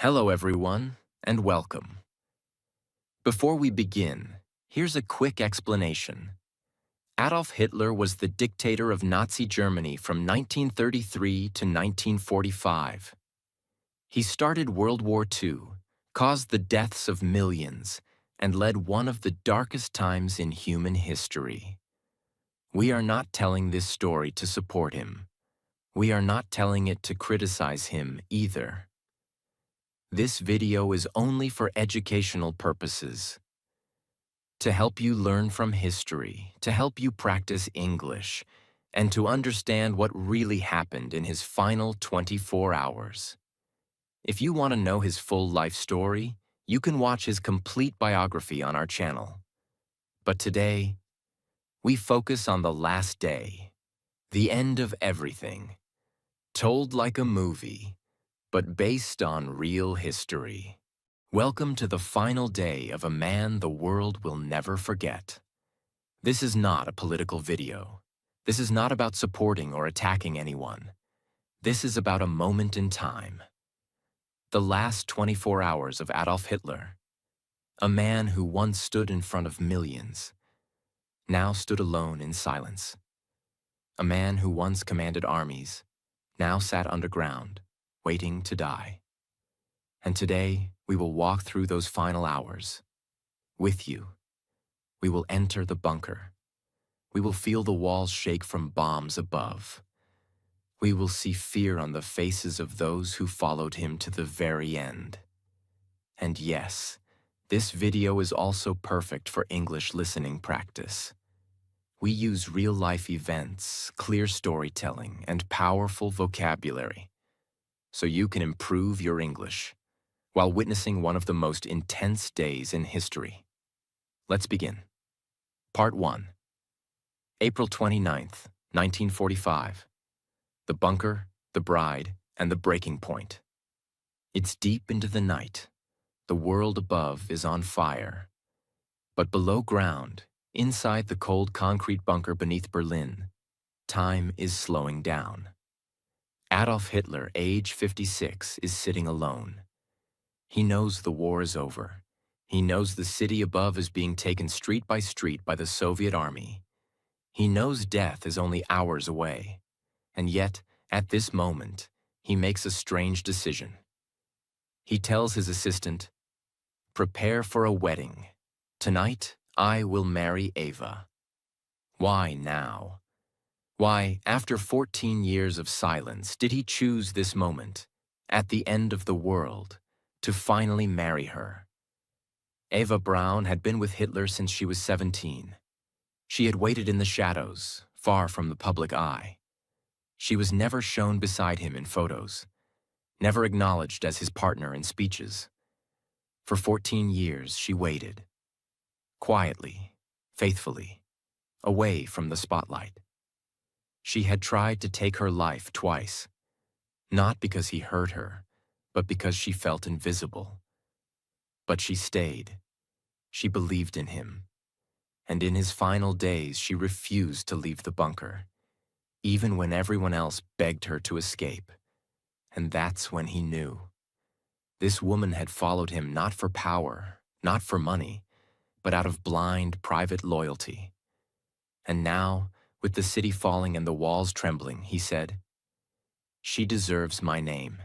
Hello, everyone, and welcome. Before we begin, here's a quick explanation. Adolf Hitler was the dictator of Nazi Germany from 1933 to 1945. He started World War II, caused the deaths of millions, and led one of the darkest times in human history. We are not telling this story to support him. We are not telling it to criticize him either. This video is only for educational purposes. To help you learn from history, to help you practice English, and to understand what really happened in his final 24 hours. If you want to know his full life story, you can watch his complete biography on our channel. But today, we focus on the last day, the end of everything, told like a movie, but based on real history. Welcome to the final day of a man the world will never forget. This is not a political video. This is not about supporting or attacking anyone. This is about a moment in time. The last 24 hours of Adolf Hitler. A man who once stood in front of millions, now stood alone in silence. A man who once commanded armies, now sat underground, waiting to die. And today, we will walk through those final hours. With you. We will enter the bunker. We will feel the walls shake from bombs above. We will see fear on the faces of those who followed him to the very end. And yes, this video is also perfect for English listening practice. We use real-life events, clear storytelling, and powerful vocabulary, so you can improve your English while witnessing one of the most intense days in history. Let's begin. Part 1. April 29th, 1945. The bunker, the bride, and the breaking point. It's deep into the night. The world above is on fire. But below ground, inside the cold concrete bunker beneath Berlin, time is slowing down. Adolf Hitler, age 56, is sitting alone. He knows the war is over. He knows the city above is being taken street by the Soviet army. He knows death is only hours away. And yet, at this moment, he makes a strange decision. He tells his assistant, "Prepare for a wedding. Tonight, I will marry Eva." Why now? Why, after 14 years of silence, did he choose this moment, at the end of the world, to finally marry her? Eva Braun had been with Hitler since she was 17. She had waited in the shadows, far from the public eye. She was never shown beside him in photos, never acknowledged as his partner in speeches. For 14 years, she waited, quietly, faithfully, away from the spotlight. She had tried to take her life twice, not because he hurt her, but because she felt invisible. But she stayed. She believed in him. And in his final days, she refused to leave the bunker, even when everyone else begged her to escape. And that's when he knew. This woman had followed him not for power, not for money, but out of blind, private loyalty. And now, with the city falling and the walls trembling, he said, "She deserves my name,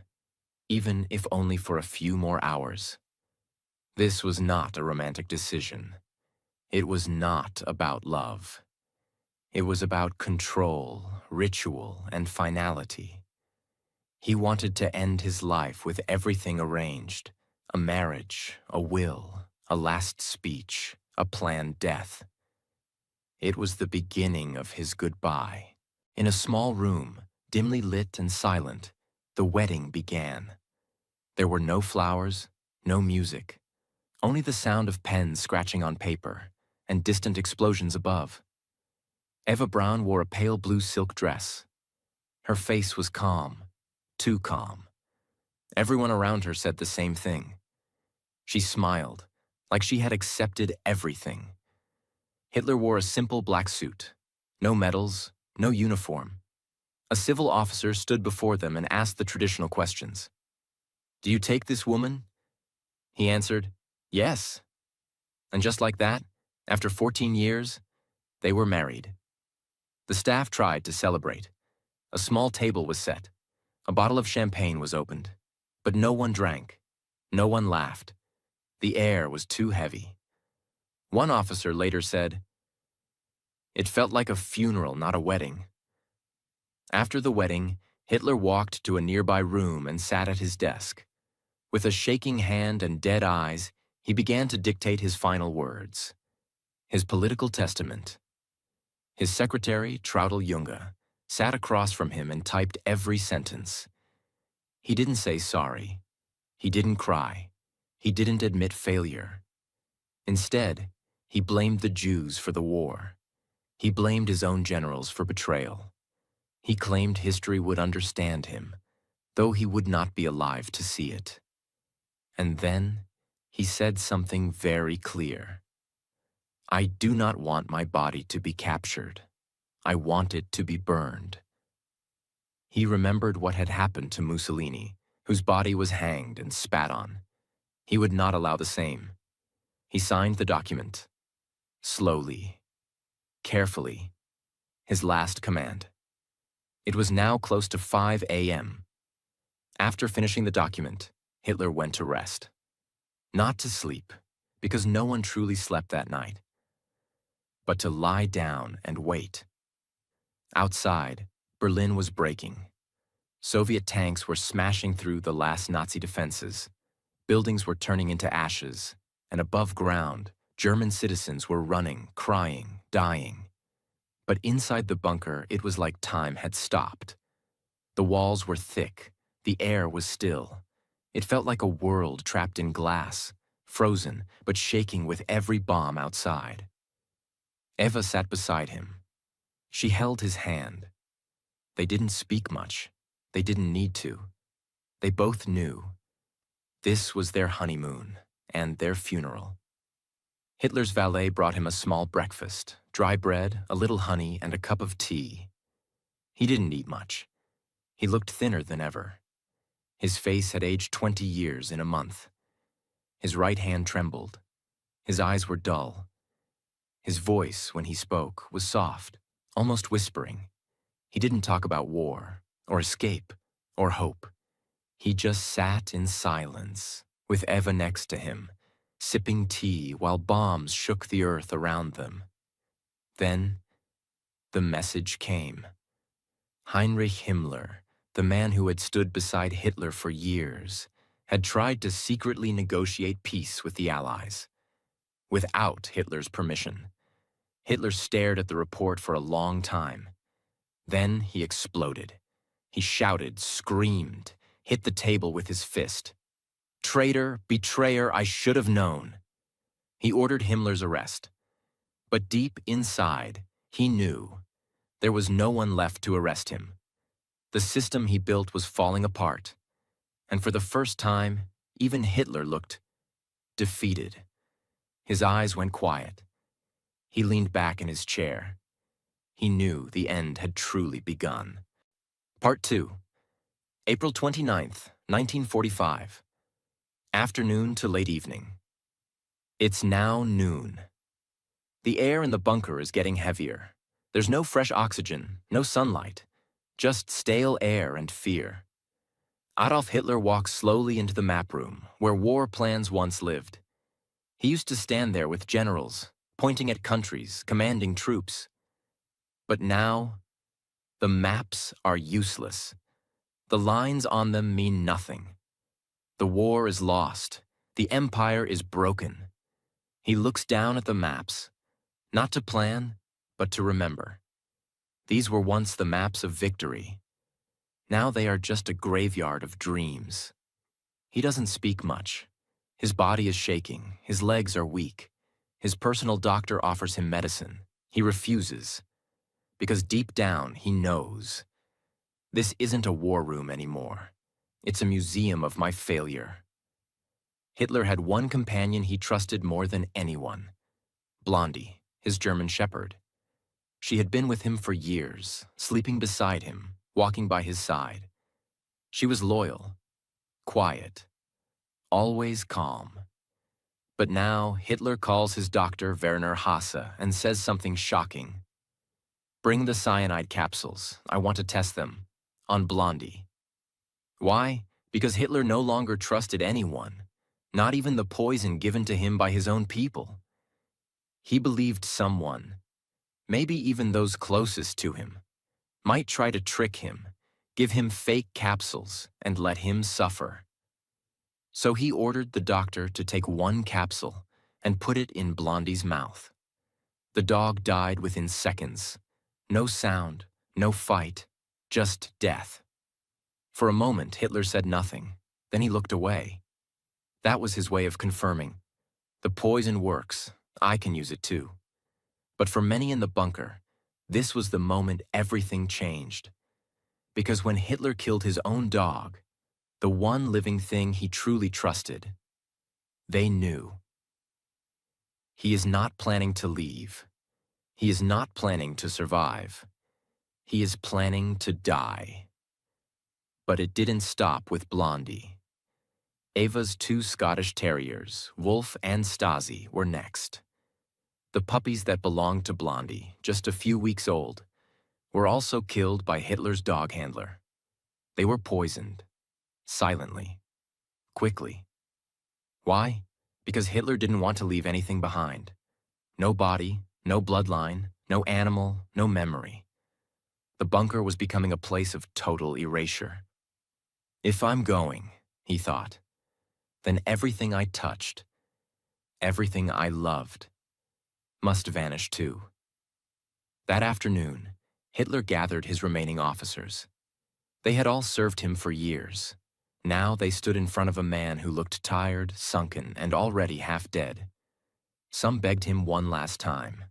even if only for a few more hours." This was not a romantic decision. It was not about love. It was about control, ritual, and finality. He wanted to end his life with everything arranged: a marriage, a will, a last speech, a planned death. It was the beginning of his goodbye. In a small room, dimly lit and silent, the wedding began. There were no flowers, no music, only the sound of pens scratching on paper and distant explosions above. Eva Braun wore a pale blue silk dress. Her face was calm, too calm. Everyone around her said the same thing. She smiled, like she had accepted everything. Hitler wore a simple black suit, no medals, no uniform. A civil officer stood before them and asked the traditional questions. "Do you take this woman?" He answered, "Yes." And just like that, after 14 years, they were married. The staff tried to celebrate. A small table was set. A bottle of champagne was opened. But no one drank. No one laughed. The air was too heavy. One officer later said, "It felt like a funeral, not a wedding." After the wedding, Hitler walked to a nearby room and sat at his desk. With a shaking hand and dead eyes, he began to dictate his final words. His political testament. His secretary, Traudl Junge, sat across from him and typed every sentence. He didn't say sorry. He didn't cry. He didn't admit failure. Instead, he blamed the Jews for the war. He blamed his own generals for betrayal. He claimed history would understand him, though he would not be alive to see it. And then, he said something very clear. "I do not want my body to be captured. I want it to be burned." He remembered what had happened to Mussolini, whose body was hanged and spat on. He would not allow the same. He signed the document. Slowly, carefully, his last command. It was now close to 5 a.m. After finishing the document, Hitler went to rest. Not to sleep, because no one truly slept that night, but to lie down and wait. Outside, Berlin was breaking. Soviet tanks were smashing through the last Nazi defenses. Buildings were turning into ashes, and above ground, German citizens were running, crying, dying. But inside the bunker, it was like time had stopped. The walls were thick, the air was still. It felt like a world trapped in glass, frozen but shaking with every bomb outside. Eva sat beside him. She held his hand. They didn't speak much. They didn't need to. They both knew. This was their honeymoon and their funeral. Hitler's valet brought him a small breakfast, dry bread, a little honey, and a cup of tea. He didn't eat much. He looked thinner than ever. His face had aged 20 years in a month. His right hand trembled. His eyes were dull. His voice, when he spoke, was soft, almost whispering. He didn't talk about war, or escape, or hope. He just sat in silence, with Eva next to him, sipping tea while bombs shook the earth around them. Then, the message came. Heinrich Himmler, the man who had stood beside Hitler for years, had tried to secretly negotiate peace with the Allies, without Hitler's permission. Hitler stared at the report for a long time. Then he exploded. He shouted, screamed, hit the table with his fist. "Traitor, betrayer, I should have known." He ordered Himmler's arrest. But deep inside, he knew there was no one left to arrest him. The system he built was falling apart. And for the first time, even Hitler looked defeated. His eyes went quiet. He leaned back in his chair. He knew the end had truly begun. Part 2. April 29th, 1945. Afternoon to late evening. It's now noon. The air in the bunker is getting heavier. There's no fresh oxygen, no sunlight, just stale air and fear. Adolf Hitler walks slowly into the map room, where war plans once lived. He used to stand there with generals, pointing at countries, commanding troops. But now, the maps are useless. The lines on them mean nothing. The war is lost. The empire is broken. He looks down at the maps, not to plan, but to remember. These were once the maps of victory. Now they are just a graveyard of dreams. He doesn't speak much. His body is shaking. His legs are weak. His personal doctor offers him medicine. He refuses, because deep down he knows. This isn't a war room anymore. It's a museum of my failure. Hitler had one companion he trusted more than anyone. Blondie, his German shepherd. She had been with him for years, sleeping beside him, walking by his side. She was loyal, quiet, always calm. But now Hitler calls his doctor Werner Hasse and says something shocking. Bring the cyanide capsules. I want to test them. On Blondie. Why? Because Hitler no longer trusted anyone, not even the poison given to him by his own people. He believed someone, maybe even those closest to him, might try to trick him, give him fake capsules, and let him suffer. So he ordered the doctor to take one capsule and put it in Blondie's mouth. The dog died within seconds. No sound, no fight, just death. For a moment, Hitler said nothing. Then he looked away. That was his way of confirming. The poison works. I can use it too. But for many in the bunker, this was the moment everything changed. Because when Hitler killed his own dog, the one living thing he truly trusted, they knew. He is not planning to leave. He is not planning to survive. He is planning to die. But it didn't stop with Blondie. Ava's two Scottish terriers, Wolf and Stasi, were next. The puppies that belonged to Blondie, just a few weeks old, were also killed by Hitler's dog handler. They were poisoned, silently, quickly. Why? Because Hitler didn't want to leave anything behind. No body, no bloodline, no animal, no memory. The bunker was becoming a place of total erasure. If I'm going, he thought, then everything I touched, everything I loved, must vanish too. That afternoon, Hitler gathered his remaining officers. They had all served him for years. Now they stood in front of a man who looked tired, sunken, and already half dead. Some begged him one last time.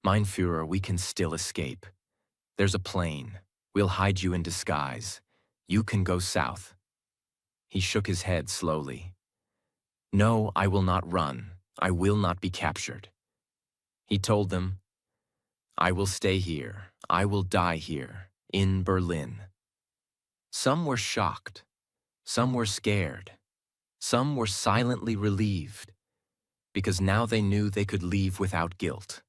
Mein Führer, we can still escape. There's a plane. We'll hide you in disguise. You can go south. He shook his head slowly. No, I will not run. I will not be captured. He told them, I will stay here. I will die here, in Berlin. Some were shocked. Some were scared. Some were silently relieved, because now they knew they could leave without guilt.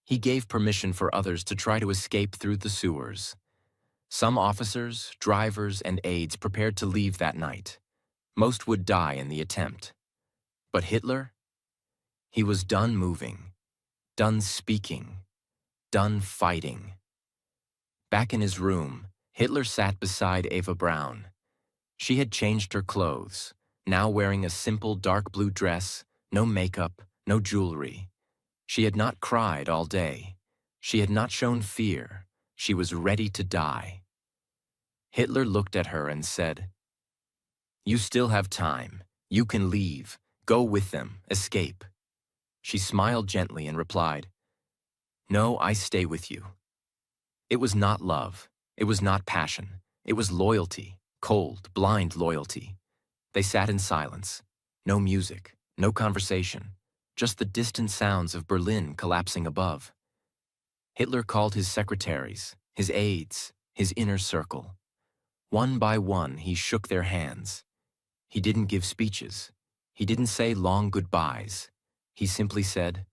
He gave permission for others to try to escape through the sewers. Some officers, drivers, and aides prepared to leave that night. Most would die in the attempt. But Hitler? He was done moving, done speaking, done fighting. Back in his room, Hitler sat beside Eva Braun. She had changed her clothes, now wearing a simple dark blue dress, no makeup, no jewelry. She had not cried all day. She had not shown fear. She was ready to die. Hitler looked at her and said, You still have time. You can leave. Go with them. Escape. She smiled gently and replied, No, I stay with you. It was not love. It was not passion. It was loyalty, cold, blind loyalty. They sat in silence. No music, no conversation, just the distant sounds of Berlin collapsing above. Hitler called his secretaries, his aides, his inner circle. One by one, he shook their hands. He didn't give speeches. He didn't say long goodbyes. He simply said,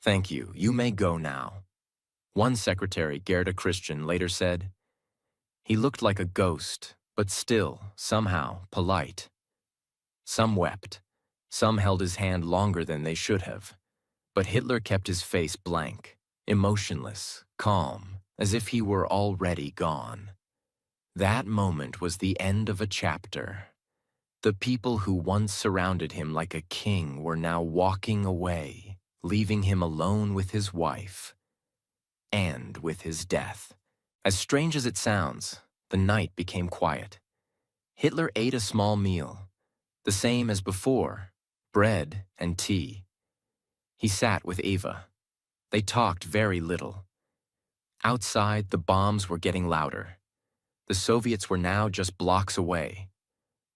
Thank you, you may go now. One secretary, Gerda Christian, later said, He looked like a ghost, but still, somehow, polite. Some wept. Some held his hand longer than they should have. But Hitler kept his face blank, emotionless, calm, as if he were already gone. That moment was the end of a chapter. The people who once surrounded him like a king were now walking away, leaving him alone with his wife and with his death. As strange as it sounds, the night became quiet. Hitler ate a small meal, the same as before, bread and tea. He sat with Eva. They talked very little. Outside, the bombs were getting louder. The Soviets were now just blocks away.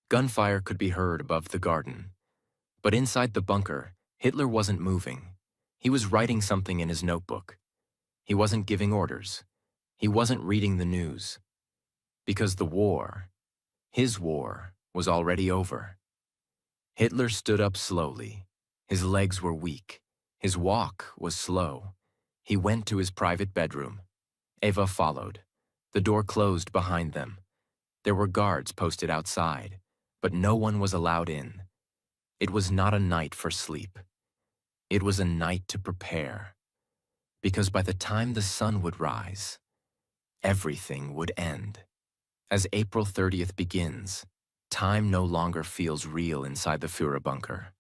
Gunfire could be heard above the garden. But inside the bunker, Hitler wasn't moving. He was writing something in his notebook. He wasn't giving orders. He wasn't reading the news. Because the war, his war, was already over. Hitler stood up slowly. His legs were weak. His walk was slow. He went to his private bedroom. Eva followed. The door closed behind them. There were guards posted outside, but no one was allowed in. It was not a night for sleep. It was a night to prepare. Because by the time the sun would rise, everything would end. As April 30th begins, time no longer feels real inside the Führer bunker.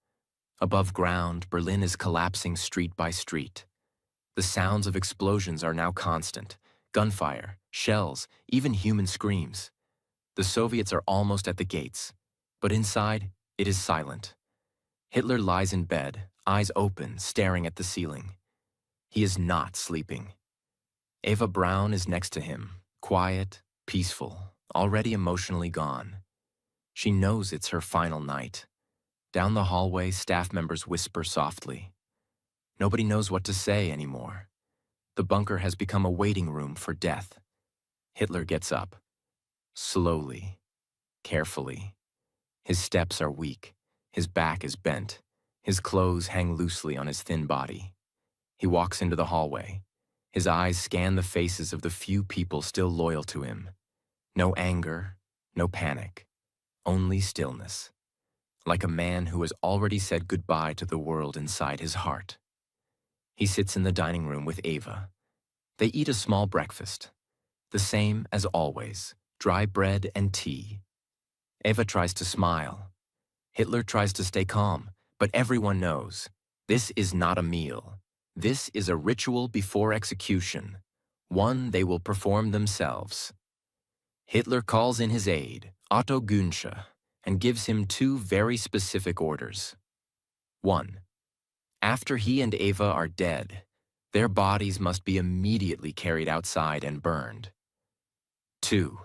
Above ground, Berlin is collapsing street by street. The sounds of explosions are now constant. Gunfire, shells, even human screams. The Soviets are almost at the gates, but inside, it is silent. Hitler lies in bed, eyes open, staring at the ceiling. He is not sleeping. Eva Braun is next to him, quiet, peaceful, already emotionally gone. She knows it's her final night. Down the hallway, staff members whisper softly. Nobody knows what to say anymore. The bunker has become a waiting room for death. Hitler gets up. Slowly, carefully. His steps are weak. His back is bent. His clothes hang loosely on his thin body. He walks into the hallway. His eyes scan the faces of the few people still loyal to him. No anger, no panic, only stillness. Like a man who has already said goodbye to the world inside his heart. He sits in the dining room with Eva. They eat a small breakfast. The same as always, dry bread and tea. Eva tries to smile. Hitler tries to stay calm, but everyone knows, this is not a meal. This is a ritual before execution, one they will perform themselves. Hitler calls in his aide, Otto Günsche, and gives him two very specific orders. 1. After he and Eva are dead, their bodies must be immediately carried outside and burned. 2.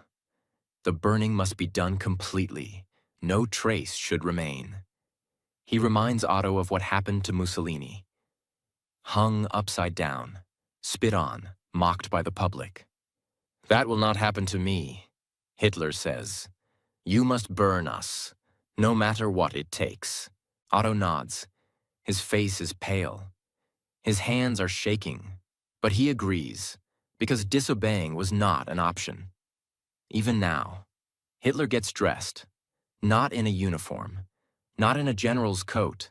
The burning must be done completely. No trace should remain. He reminds Otto of what happened to Mussolini. Hung upside down, spit on, mocked by the public. That will not happen to me, Hitler says. You must burn us, no matter what it takes. Otto nods. His face is pale. His hands are shaking, but he agrees, because disobeying was not an option. Even now, Hitler gets dressed, not in a uniform, not in a general's coat,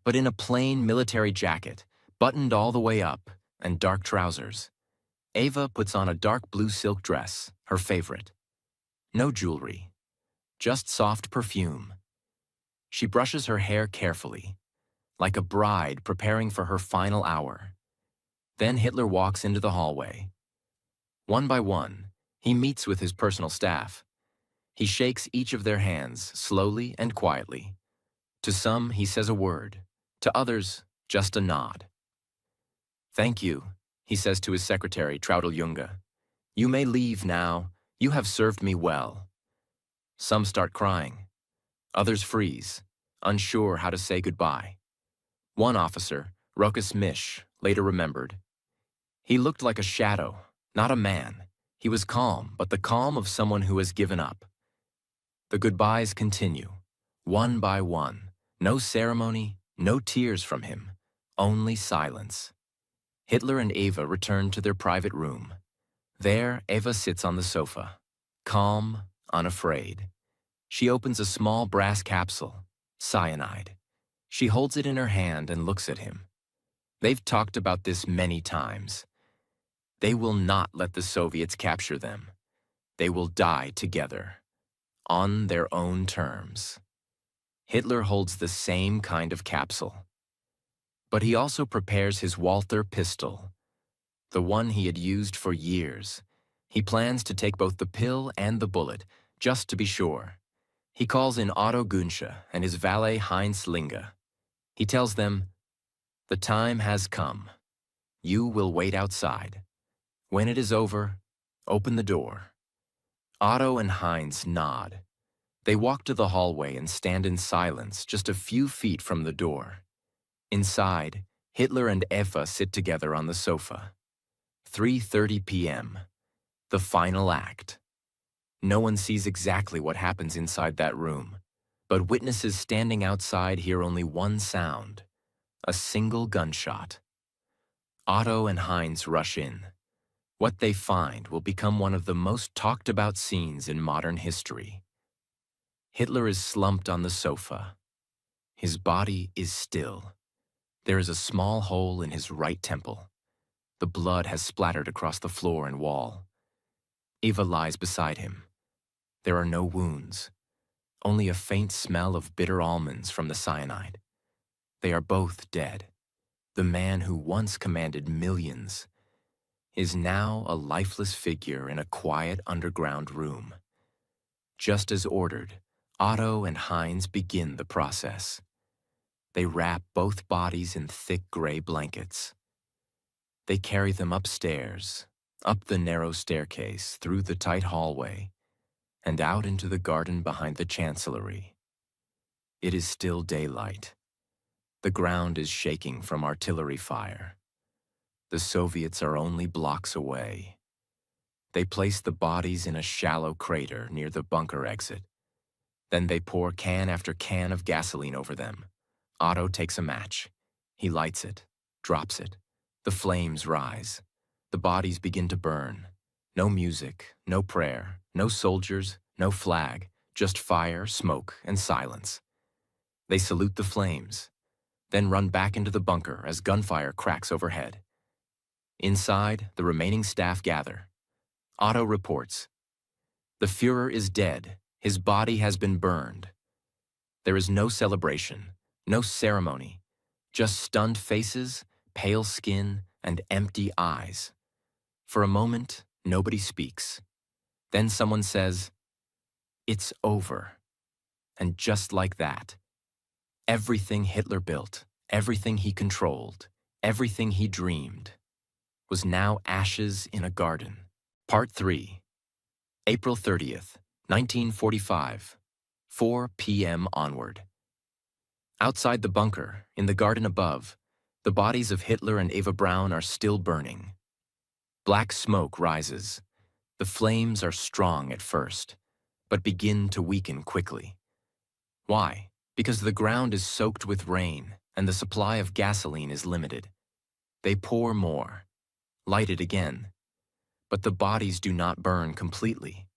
but in a plain military jacket, buttoned all the way up, and dark trousers. Eva puts on a dark blue silk dress, her favorite. No jewelry, just soft perfume. She brushes her hair carefully, like a bride preparing for her final hour. Then Hitler walks into the hallway. One by one, he meets with his personal staff. He shakes each of their hands slowly and quietly. To some, he says a word. To others, just a nod. Thank you, he says to his secretary, Traudl Junge. You may leave now. You have served me well. Some start crying. Others freeze, unsure how to say goodbye. One officer, Rokas Mish, later remembered. He looked like a shadow, not a man. He was calm, but the calm of someone who has given up. The goodbyes continue, one by one. No ceremony, no tears from him, only silence. Hitler and Eva return to their private room. There, Eva sits on the sofa, calm, unafraid. She opens a small brass capsule, cyanide. She holds it in her hand and looks at him. They've talked about this many times. They will not let the Soviets capture them. They will die together, on their own terms. Hitler holds the same kind of capsule. But he also prepares his Walther pistol, the one he had used for years. He plans to take both the pill and the bullet, just to be sure. He calls in Otto Günsche and his valet Heinz Linge. He tells them, the time has come. You will wait outside. When it is over, open the door. Otto and Heinz nod. They walk to the hallway and stand in silence just a few feet from the door. Inside, Hitler and Eva sit together on the sofa. 3:30 p.m. The final act. No one sees exactly what happens inside that room, But witnesses standing outside hear only one sound, a single gunshot. Otto and Heinz rush in. What they find will become one of the most talked about scenes in modern history. Hitler is slumped on the sofa. His body is still. There is a small hole in his right temple. The blood has splattered across the floor and wall. Eva lies beside him. There are no wounds, only a faint smell of bitter almonds from the cyanide. They are both dead. The man who once commanded millions is now a lifeless figure in a quiet underground room. Just as ordered, Otto and Heinz begin the process. They wrap both bodies in thick gray blankets. They carry them upstairs, up the narrow staircase, through the tight hallway, and out into the garden behind the chancellery. It is still daylight. The ground is shaking from artillery fire. The Soviets are only blocks away. They place the bodies in a shallow crater near the bunker exit. Then they pour can after can of gasoline over them. Otto takes a match. He lights it, drops it. The flames rise. The bodies begin to burn. No music, no prayer, no soldiers, no flag, just fire, smoke, and silence. They salute the flames, then run back into the bunker as gunfire cracks overhead. Inside, the remaining staff gather. Otto reports, "The Führer is dead. His body has been burned." There is no celebration, no ceremony, just stunned faces, pale skin, and empty eyes. For a moment, nobody speaks. Then someone says, "It's over." And just like that, everything Hitler built, everything he controlled, everything he dreamed, was now ashes in a garden. Part 3. April 30th, 1945, 4 p.m. onward. Outside the bunker, in the garden above, the bodies of Hitler and Eva Braun are still burning. Black smoke rises. The flames are strong at first, but begin to weaken quickly. Why? Because the ground is soaked with rain and the supply of gasoline is limited. They pour more, light it again, but the bodies do not burn completely.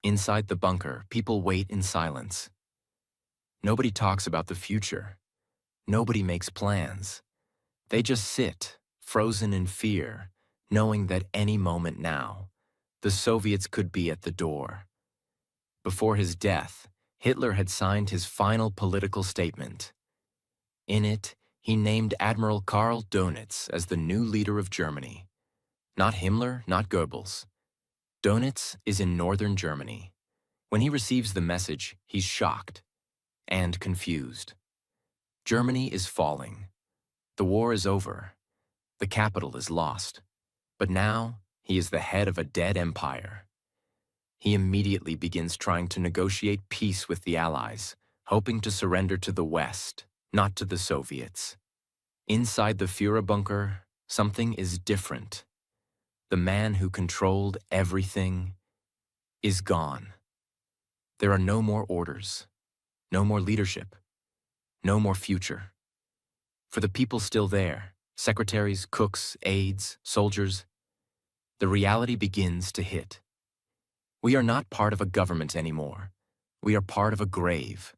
Inside the bunker, people wait in silence. Nobody talks about the future. Nobody makes plans. They just sit, frozen in fear, knowing that any moment now, the Soviets could be at the door. Before his death, Hitler had signed his final political statement. In it, he named Admiral Karl Dönitz as the new leader of Germany. Not Himmler, not Goebbels. Dönitz is in northern Germany. When he receives the message, he's shocked and confused. Germany is falling. The war is over. The capital is lost. But now, he is the head of a dead empire. He immediately begins trying to negotiate peace with the Allies, hoping to surrender to the West, not to the Soviets. Inside the Führer bunker, something is different. The man who controlled everything is gone. There are no more orders, no more leadership, no more future. For the people still there, secretaries, cooks, aides, soldiers, the reality begins to hit. We are not part of a government anymore. We are part of a grave.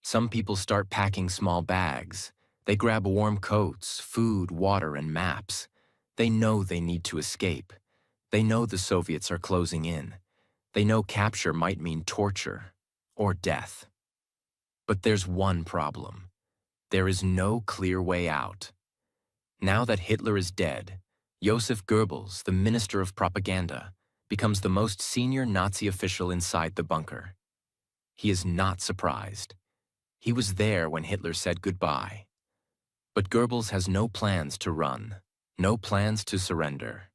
Some people start packing small bags. They grab warm coats, food, water, and maps. They know they need to escape. They know the Soviets are closing in. They know capture might mean torture or death. But there's one problem. There is no clear way out. Now that Hitler is dead, Joseph Goebbels, the Minister of Propaganda, becomes the most senior Nazi official inside the bunker. He is not surprised. He was there when Hitler said goodbye. But Goebbels has no plans to run, no plans to surrender.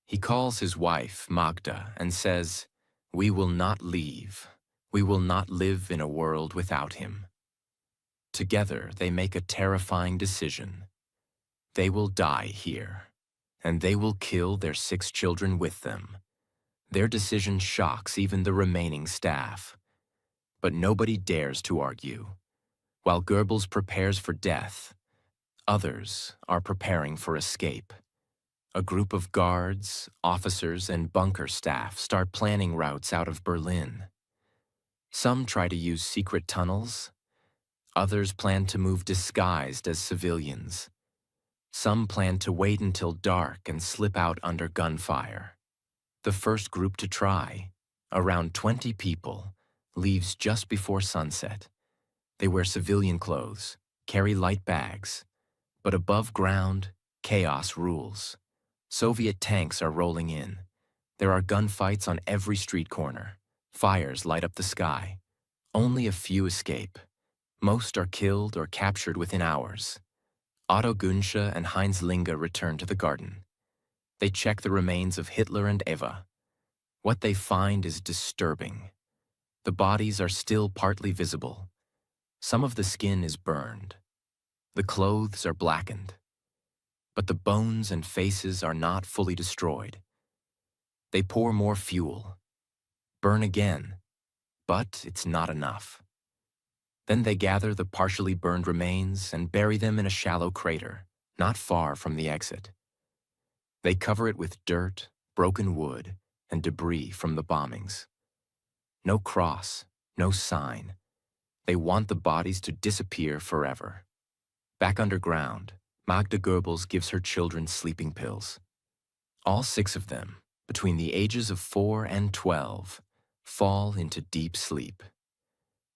He calls his wife, Magda, and says, "We will not leave. We will not live in a world without him." Together, they make a terrifying decision. They will die here, and they will kill their 6 children with them. Their decision shocks even the remaining staff. But nobody dares to argue. While Goebbels prepares for death, others are preparing for escape. A group of guards, officers, and bunker staff start planning routes out of Berlin. Some try to use secret tunnels. Others plan to move disguised as civilians. Some plan to wait until dark and slip out under gunfire. The first group to try, around 20 people, leaves just before sunset. They wear civilian clothes, carry light bags, but above ground, chaos rules. Soviet tanks are rolling in. There are gunfights on every street corner. Fires light up the sky. Only a few escape. Most are killed or captured within hours. Otto Gunsche and Heinz Linge return to the garden. They check the remains of Hitler and Eva. What they find is disturbing. The bodies are still partly visible. Some of the skin is burned. The clothes are blackened. But the bones and faces are not fully destroyed. They pour more fuel. Burn again. But it's not enough. Then they gather the partially burned remains and bury them in a shallow crater, not far from the exit. They cover it with dirt, broken wood, and debris from the bombings. No cross, no sign. They want the bodies to disappear forever. Back underground, Magda Goebbels gives her children sleeping pills. All 6 of them, between the ages of 4 and 12, fall into deep sleep.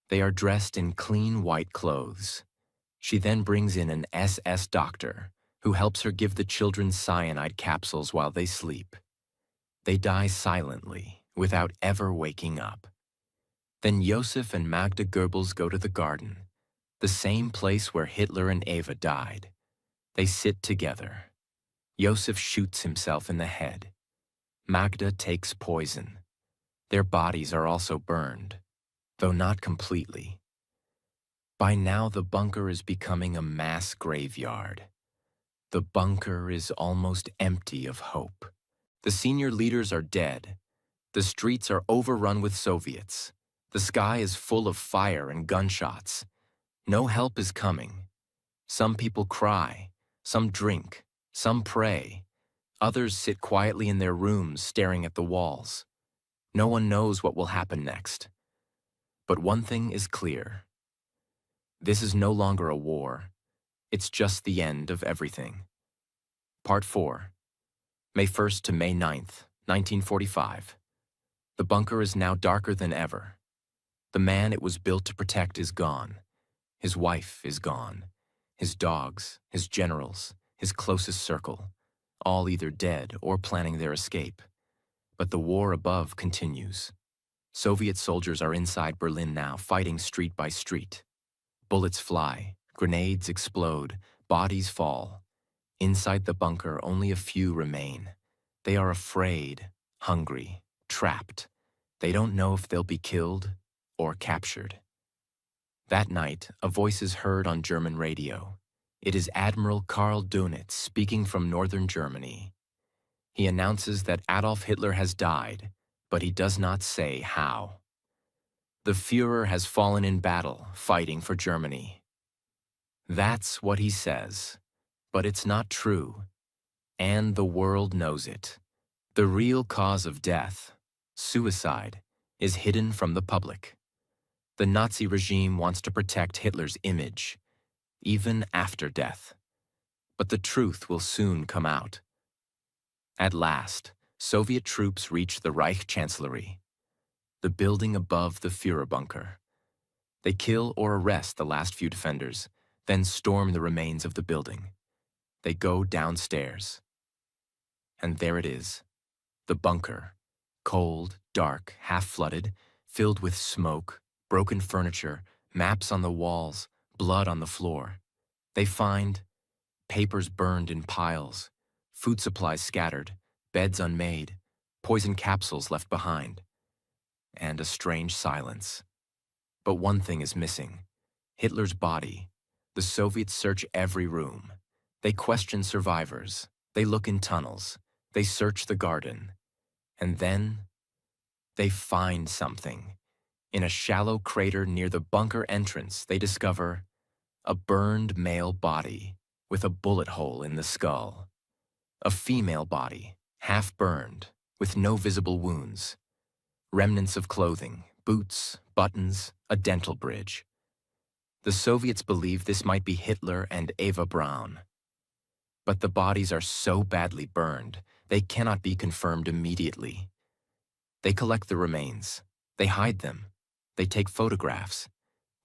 They are dressed in clean white clothes. She then brings in an SS doctor who helps her give the children cyanide capsules while they sleep. They die silently, without ever waking up. Then Josef and Magda Goebbels go to the garden, the same place where Hitler and Eva died. They sit together. Josef shoots himself in the head. Magda takes poison. Their bodies are also burned, though not completely. By now, the bunker is becoming a mass graveyard. The bunker is almost empty of hope. The senior leaders are dead. The streets are overrun with Soviets. The sky is full of fire and gunshots. No help is coming. Some people cry, some drink, some pray. Others sit quietly in their rooms staring at the walls. No one knows what will happen next. But one thing is clear. This is no longer a war. It's just the end of everything. Part 4. May 1st to May 9th, 1945. The bunker is now darker than ever. The man it was built to protect is gone. His wife is gone. His dogs, his generals, his closest circle, all either dead or planning their escape. But the war above continues. Soviet soldiers are inside Berlin now, fighting street by street. Bullets fly, grenades explode, bodies fall. Inside the bunker, only a few remain. They are afraid, hungry, trapped. They don't know if they'll be killed or captured. That night, a voice is heard on German radio. It is Admiral Karl Dönitz speaking from northern Germany. He announces that Adolf Hitler has died, but he does not say how. The Führer has fallen in battle, fighting for Germany. That's what he says, but it's not true, and the world knows it. The real cause of death, suicide, is hidden from the public. The Nazi regime wants to protect Hitler's image, even after death. But the truth will soon come out. At last, Soviet troops reach the Reich Chancellery, the building above the Führer bunker. They kill or arrest the last few defenders, then storm the remains of the building. They go downstairs. And there it is, the bunker, cold, dark, half-flooded, filled with smoke, broken furniture, maps on the walls, blood on the floor. They find papers burned in piles, food supplies scattered, beds unmade, poison capsules left behind, and a strange silence. But one thing is missing: Hitler's body. The Soviets search every room. They question survivors. They look in tunnels. They search the garden. And then they find something. In a shallow crater near the bunker entrance, they discover a burned male body with a bullet hole in the skull. A female body, half burned, with no visible wounds. Remnants of clothing, boots, buttons, a dental bridge. The Soviets believe this might be Hitler and Eva Braun. But the bodies are so badly burned, they cannot be confirmed immediately. They collect the remains. They hide them. They take photographs.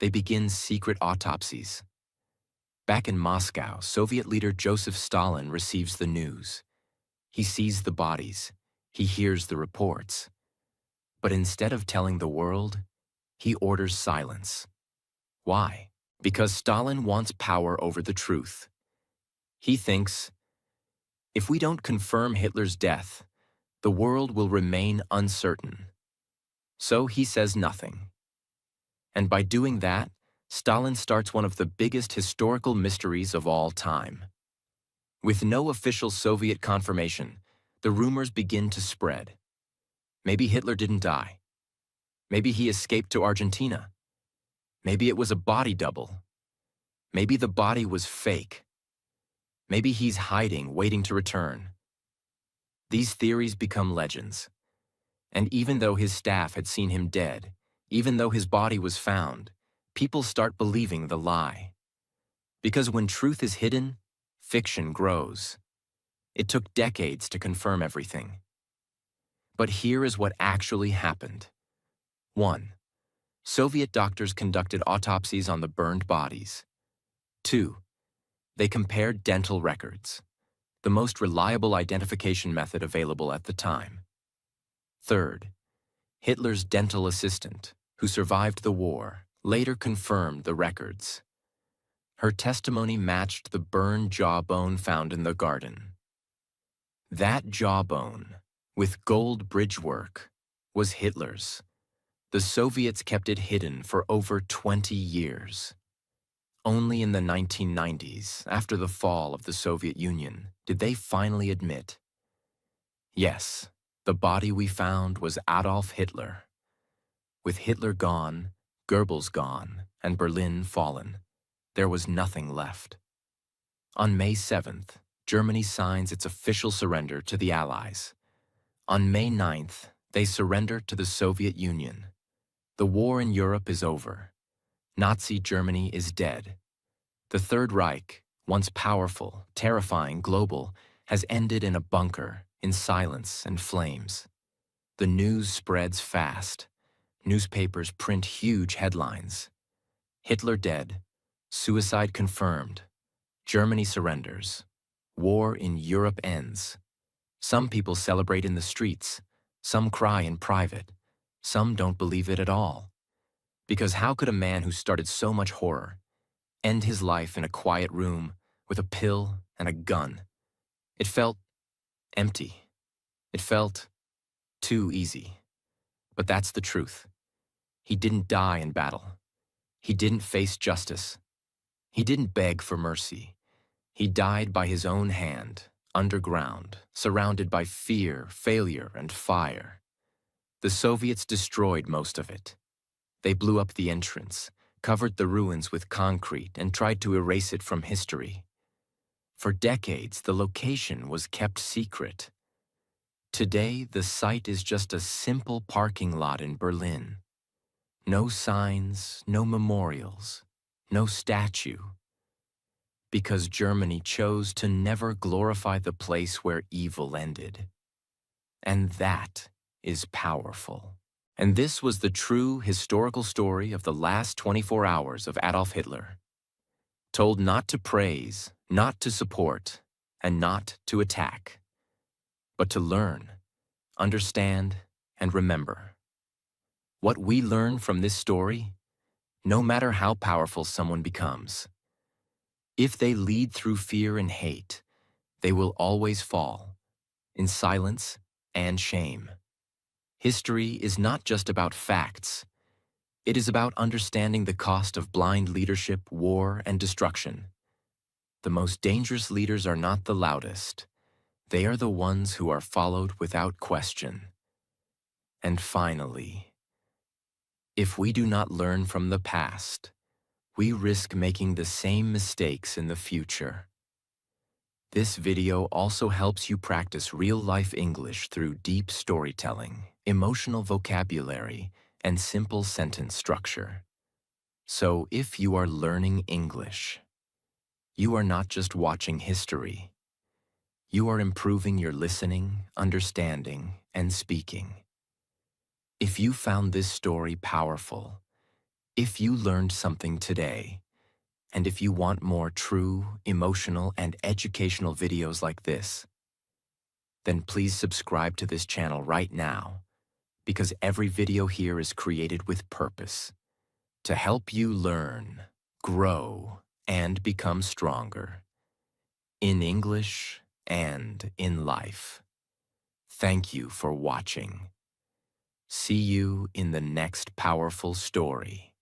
They begin secret autopsies. Back in Moscow, Soviet leader Joseph Stalin receives the news. He sees the bodies. He hears the reports. But instead of telling the world, he orders silence. Why? Because Stalin wants power over the truth. He thinks, if we don't confirm Hitler's death, the world will remain uncertain. So he says nothing. And by doing that, Stalin starts one of the biggest historical mysteries of all time. With no official Soviet confirmation, the rumors begin to spread. Maybe Hitler didn't die. Maybe he escaped to Argentina. Maybe it was a body double. Maybe the body was fake. Maybe he's hiding, waiting to return. These theories become legends. And even though his staff had seen him dead, even though his body was found, people start believing the lie. Because when truth is hidden, fiction grows. It took decades to confirm everything. But here is what actually happened. 1. Soviet doctors conducted autopsies on the burned bodies. 2. They compared dental records, the most reliable identification method available at the time. 3. Hitler's dental assistant, who survived the war, later confirmed the records. Her testimony matched the burned jawbone found in the garden. That jawbone, with gold bridgework, was Hitler's. The Soviets kept it hidden for over 20 years. Only in the 1990s, after the fall of the Soviet Union, did they finally admit, yes, the body we found was Adolf Hitler. With Hitler gone, Goebbels gone, and Berlin fallen, there was nothing left. On May 7th, Germany signs its official surrender to the Allies. On May 9th, they surrender to the Soviet Union. The war in Europe is over. Nazi Germany is dead. The Third Reich, once powerful, terrifying, global, has ended in a bunker, in silence and flames. The news spreads fast. Newspapers print huge headlines. Hitler dead. Suicide confirmed. Germany surrenders. War in Europe ends. Some people celebrate in the streets. Some cry in private. Some don't believe it at all. Because how could a man who started so much horror end his life in a quiet room with a pill and a gun? It felt empty. It felt too easy. But that's the truth. He didn't die in battle. He didn't face justice. He didn't beg for mercy. He died by his own hand, underground, surrounded by fear, failure, and fire. The Soviets destroyed most of it. They blew up the entrance, covered the ruins with concrete, and tried to erase it from history. For decades, the location was kept secret. Today, the site is just a simple parking lot in Berlin. No signs, no memorials, no statue. Because Germany chose to never glorify the place where evil ended. And that is powerful. And this was the true historical story of the last 24 hours of Adolf Hitler. Told not to praise, not to support, and not to attack, but to learn, understand, and remember. What we learn from this story, no matter how powerful someone becomes, if they lead through fear and hate, they will always fall, in silence and shame. History is not just about facts. It is about understanding the cost of blind leadership, war, and destruction. The most dangerous leaders are not the loudest. They are the ones who are followed without question. And finally, If we do not learn from the past, we risk making the same mistakes in the future. This video also helps you practice real-life English through deep storytelling, emotional vocabulary, and simple sentence structure. So if you are learning English, you are not just watching history. You are improving your listening, understanding, and speaking. If you found this story powerful, if you learned something today, and if you want more true, emotional, and educational videos like this, then please subscribe to this channel right now, because every video here is created with purpose to help you learn, grow, and become stronger in English and in life. Thank you for watching. See you in the next powerful story.